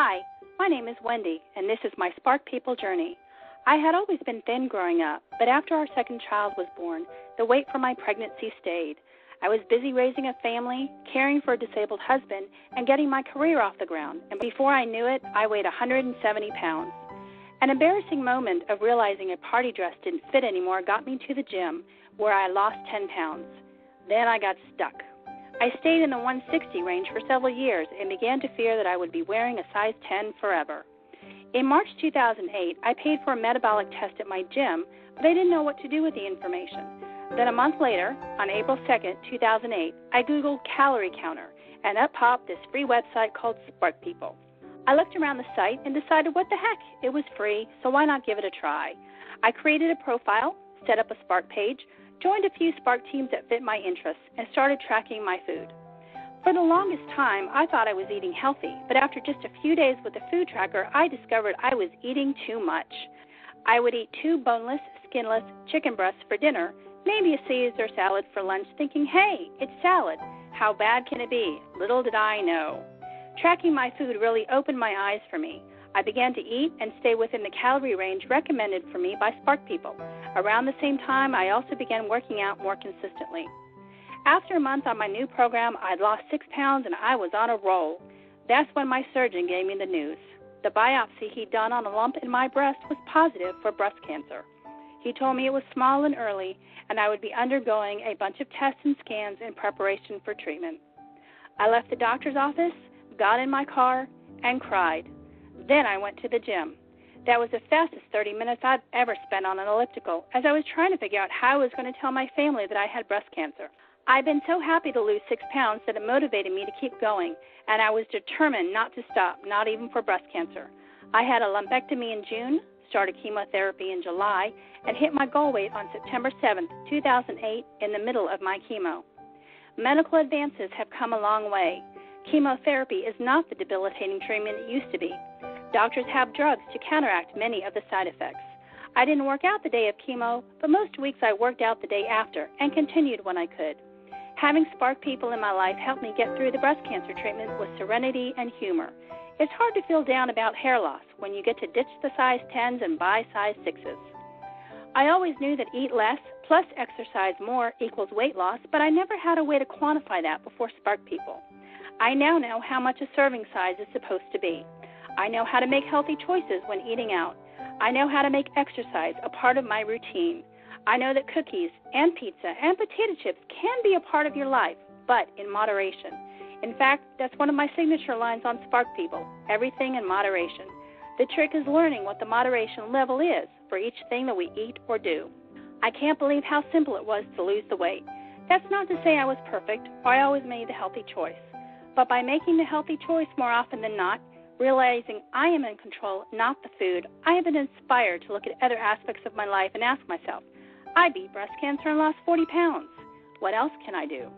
Hi, my name is Wendy, and this is my SparkPeople journey. I had always been thin growing up, but after our second child was born, the weight for my pregnancy stayed. I was busy raising a family, caring for a disabled husband, and getting my career off the ground, and before I knew it, I weighed 170 pounds. An embarrassing moment of realizing a party dress didn't fit anymore got me to the gym, where I lost 10 pounds. Then I got stuck. I stayed in the 160 range for several years and began to fear that I would be wearing a size 10 forever. In March 2008, I paid for a metabolic test at my gym, but I didn't know what to do with the information. Then a month later, on April 2nd, 2008, I Googled calorie counter, and up popped this free website called SparkPeople. I looked around the site and decided what the heck, it was free, so why not give it a try? I created a profile, set up a Spark page, joined a few Spark teams that fit my interests, and started tracking my food. For the longest time, I thought I was eating healthy, but after just a few days with the food tracker, I discovered I was eating too much. I would eat 2 boneless, skinless chicken breasts for dinner, maybe a Caesar salad for lunch, thinking, hey, it's salad. How bad can it be? Little did I know. Tracking my food really opened my eyes for me. I began to eat and stay within the calorie range recommended for me by SparkPeople. Around the same time, I also began working out more consistently. After a month on my new program, I'd lost 6 pounds and I was on a roll. That's when my surgeon gave me the news. The biopsy he'd done on a lump in my breast was positive for breast cancer. He told me it was small and early, and I would be undergoing a bunch of tests and scans in preparation for treatment. I left the doctor's office, got in my car, and cried. Then I went to the gym. That was the fastest 30 minutes I've ever spent on an elliptical, as I was trying to figure out how I was going to tell my family that I had breast cancer. I'd been so happy to lose 6 pounds that it motivated me to keep going, and I was determined not to stop, not even for breast cancer. I had a lumpectomy in June, started chemotherapy in July, and hit my goal weight on September 7th, 2008, in the middle of my chemo. Medical advances have come a long way. Chemotherapy is not the debilitating treatment it used to be. Doctors have drugs to counteract many of the side effects. I didn't work out the day of chemo, but most weeks I worked out the day after and continued when I could. Having SparkPeople in my life helped me get through the breast cancer treatment with serenity and humor. It's hard to feel down about hair loss when you get to ditch the size 10s and buy size 6s. I always knew that eat less plus exercise more equals weight loss, but I never had a way to quantify that before SparkPeople. I now know how much a serving size is supposed to be. I know how to make healthy choices when eating out. I know how to make exercise a part of my routine. I know that cookies and pizza and potato chips can be a part of your life, but in moderation. In fact, that's one of my signature lines on SparkPeople, everything in moderation. The trick is learning what the moderation level is for each thing that we eat or do. I can't believe how simple it was to lose the weight. That's not to say I was perfect or I always made the healthy choice. But by making the healthy choice more often than not, realizing I am in control, not the food, I have been inspired to look at other aspects of my life and ask myself, I beat breast cancer and lost 40 pounds. What else can I do?